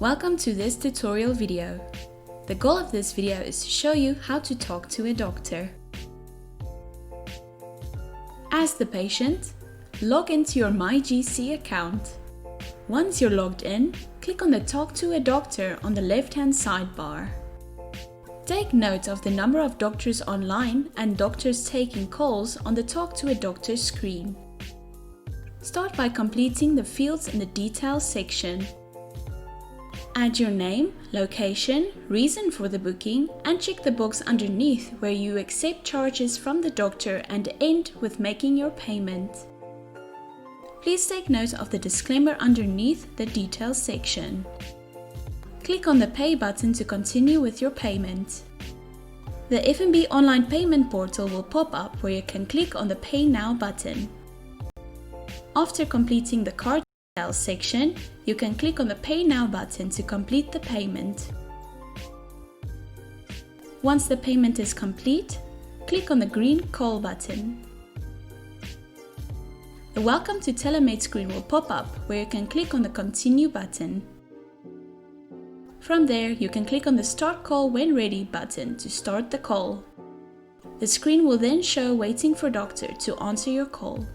Welcome to this tutorial video. The goal of this video is to show you how to talk to a doctor. As the patient, log into your myGC account. Once you're logged in, click on the Talk to a Doctor on the left-hand sidebar. Take note of the number of doctors online and doctors taking calls on the Talk to a Doctor screen. Start by completing the fields in the Details section. Add your name, location, reason for the booking, and check the box underneath where you accept charges from the doctor and end with making your payment. Please take note of the disclaimer underneath the Details section. Click on the Pay button to continue with your payment. The F&B online payment portal will pop up where you can click on the Pay Now button. After completing the card details section, you can click on the Pay Now button to complete the payment. Once the payment is complete, click on the green Call button. The Welcome to Telemed screen will pop up where you can click on the Continue button. From there, you can click on the Start Call When Ready button to start the call. The screen will then show Waiting for Doctor to answer your call.